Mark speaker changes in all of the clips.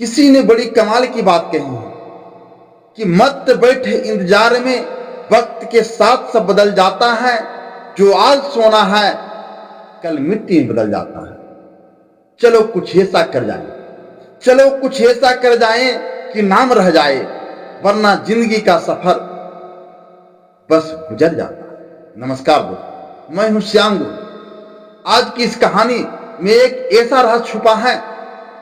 Speaker 1: किसी ने बड़ी कमाल की बात कही है कि मत बैठे इंतजार में, वक्त के साथ सब बदल जाता है। जो आज सोना है कल मिट्टी में बदल जाता है। चलो कुछ ऐसा कर जाएं, चलो कुछ ऐसा कर जाएं कि नाम रह जाए, वरना जिंदगी का सफर बस गुजर जाता है। नमस्कार दोस्तों, मैं हूं श्याम गुरु। आज की इस कहानी में एक ऐसा राज छुपा है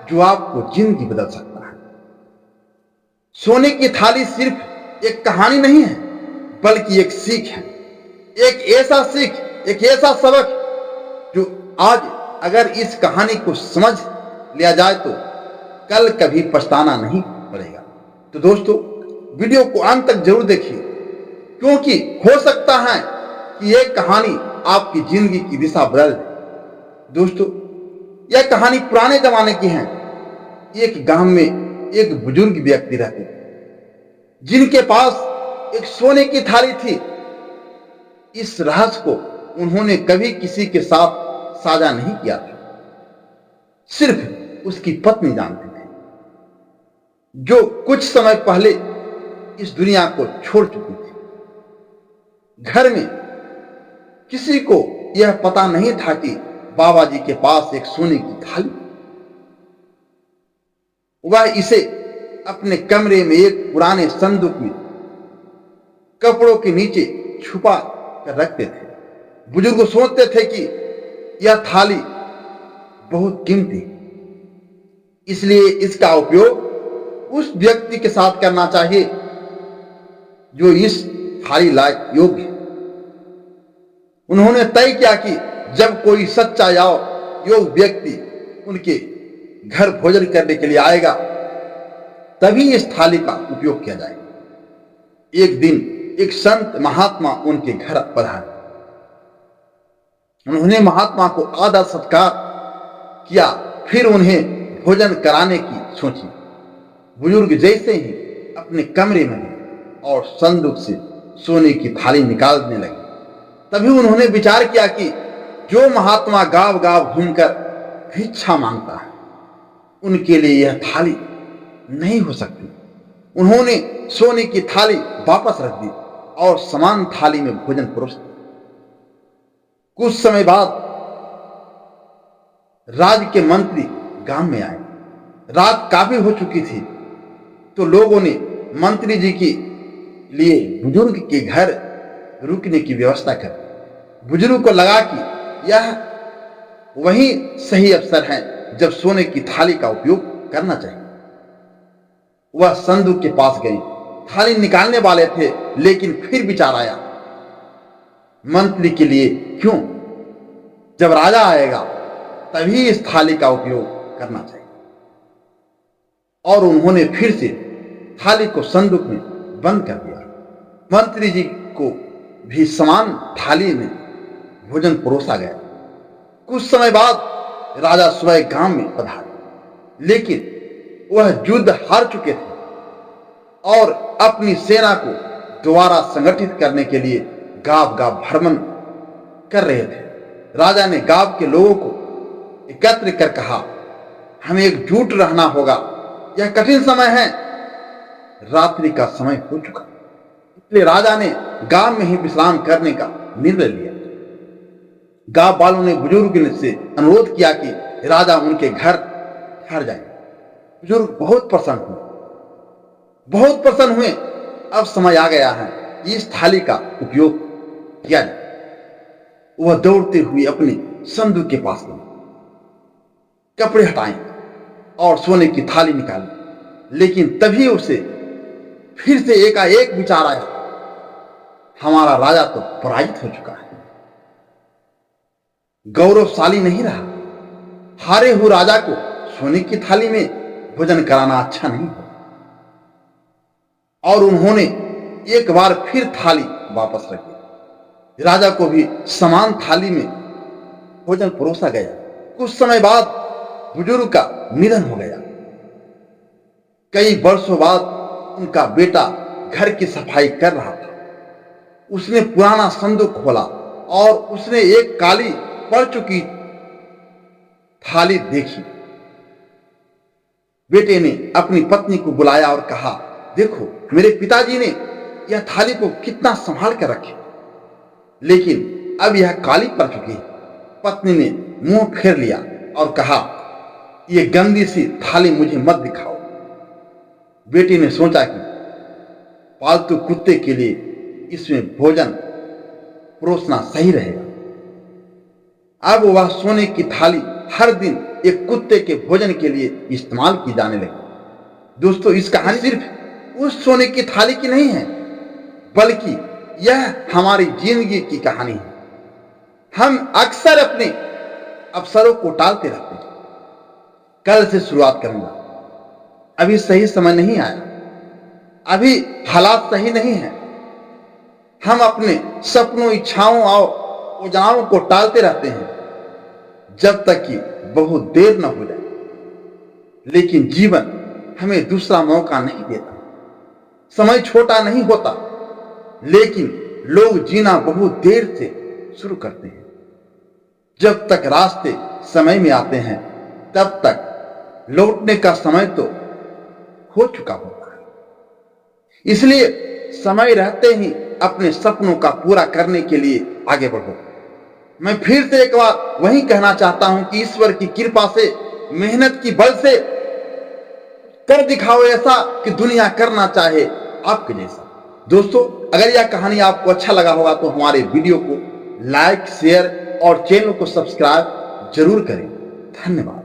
Speaker 1: जो आपको जिंदगी बदल सकता है। सोने की थाली सिर्फ एक कहानी नहीं है, बल्कि एक सीख है। एक ऐसा सीख, एक ऐसा सबक जो आज अगर इस कहानी को समझ लिया जाए तो कल कभी पछताना नहीं पड़ेगा। तो दोस्तों, वीडियो को अंत तक जरूर देखिए, क्योंकि हो सकता है कि यह कहानी आपकी जिंदगी की दिशा बदल दे। दोस्तों, यह कहानी पुराने जमाने की है। एक गांव में एक बुजुर्ग व्यक्ति रहते थे, जिनके पास एक सोने की थाली थी। इस राज को उन्होंने कभी किसी के साथ साझा नहीं किया था, सिर्फ उसकी पत्नी जानती थी, जो कुछ समय पहले इस दुनिया को छोड़ चुकी थी। घर में किसी को यह पता नहीं था कि बाबा जी के पास एक सोने की थाली। वह इसे अपने कमरे में एक पुराने संदूक में कपड़ों के नीचे छुपा कर रखते थे। बुजुर्ग सोचते थे कि यह थाली बहुत कीमती, इसलिए इसका उपयोग उस व्यक्ति के साथ करना चाहिए जो इस थाली लायक योग्य है। उन्होंने तय किया कि जब कोई सच्चा या योग्य व्यक्ति उनके घर भोजन करने के लिए आएगा, तभी इस थाली का उपयोग किया जाएगा। एक दिन एक संत महात्मा उनके घर पधारे। उन्होंने महात्मा को आदर सत्कार किया, फिर उन्हें भोजन कराने की सोची। बुजुर्ग जैसे ही अपने कमरे में गए और संदूक से सोने की थाली निकालने लगे, तभी उन्होंने विचार किया कि जो महात्मा गांव गांव घूमकर भिक्षा मांगता है, उनके लिए यह थाली नहीं हो सकती। उन्होंने सोने की थाली वापस रख दी और समान थाली में भोजन परोस दिया। कुछ समय बाद राज के मंत्री गांव में आए। रात काफी हो चुकी थी, तो लोगों ने मंत्री जी के लिए बुजुर्ग के घर रुकने की व्यवस्था कर। बुजुर्ग को लगा कि यह वही सही अवसर है जब सोने की थाली का उपयोग करना चाहिए। वह संदूक के पास गए, थाली निकालने वाले थे, लेकिन फिर विचार आया, मंत्री के लिए क्यों? जब राजा आएगा तभी इस थाली का उपयोग करना चाहिए। और उन्होंने फिर से थाली को संदूक में बंद कर दिया। मंत्री जी को भी समान थाली में भोजन परोसा गया। कुछ समय बाद राजा स्वयं गांव में पधारे, लेकिन वह युद्ध हार चुके थे और अपनी सेना को दोबारा संगठित करने के लिए गांव गांव भ्रमण कर रहे थे। राजा ने गांव के लोगों को एकत्र कर कहा, हमें एकजुट रहना होगा, यह कठिन समय है। रात्रि का समय हो चुका, इसलिए राजा ने गांव में ही विश्राम करने का निर्णय लिया। गांव वालों ने बुजुर्ग से अनुरोध किया कि राजा उनके घर ठहर जाए। बुजुर्ग बहुत प्रसन्न हुए। अब समय आ गया है कि इस थाली का उपयोग किया जाए। वह दौड़ते हुए अपने संदूक के पास गए, कपड़े हटाए और सोने की थाली निकाली। लेकिन तभी उसे फिर से एकाएक विचार आया, हमारा राजा तो पराजित हो चुका है, गौरवशाली नहीं रहा। हारे हुए राजा को सोने की थाली में भोजन कराना अच्छा नहीं हो। और उन्होंने एक बार फिर थाली वापस रखी। राजा को भी समान थाली में भोजन परोसा गया। कुछ समय बाद बुजुर्ग का निधन हो गया। कई वर्षों बाद उनका बेटा घर की सफाई कर रहा था। उसने पुराना संदूक खोला और उसने एक काली पड़ चुकी थाली देखी। बेटे ने अपनी पत्नी को बुलाया और कहा, देखो मेरे पिताजी ने यह थाली को कितना संभाल कर रखे, लेकिन अब यह काली पड़ चुकी है। पत्नी ने मुंह फेर लिया और कहा, यह गंदी सी थाली मुझे मत दिखाओ। बेटी ने सोचा कि पालतू कुत्ते के लिए इसमें भोजन परोसना सही रहेगा। अब वह सोने की थाली हर दिन एक कुत्ते के भोजन के लिए इस्तेमाल की जाने लगी। दोस्तों, इस कहानी सिर्फ उस सोने की थाली की नहीं है, बल्कि यह हमारी जिंदगी की कहानी है। हम अक्सर अपने अवसरों को टालते रहते हैं। कल से शुरुआत करूंगा, अभी सही समय नहीं आया, अभी हालात सही नहीं है। हम अपने सपनों, इच्छाओं और योजनाओं को टालते रहते हैं जब तक कि बहुत देर न हो जाए। लेकिन जीवन हमें दूसरा मौका नहीं देता। समय छोटा नहीं होता, लेकिन लोग जीना बहुत देर से शुरू करते हैं। जब तक रास्ते समय में आते हैं, तब तक लौटने का समय तो हो चुका होता है। इसलिए समय रहते ही अपने सपनों का पूरा करने के लिए आगे बढ़ो। मैं फिर से एक बार वही कहना चाहता हूं कि ईश्वर की कृपा से, मेहनत की बल से कर दिखाओ ऐसा कि दुनिया करना चाहे आपके जैसा। दोस्तों, अगर यह कहानी आपको अच्छा लगा होगा तो हमारे वीडियो को लाइक, शेयर और चैनल को सब्सक्राइब जरूर करें। धन्यवाद।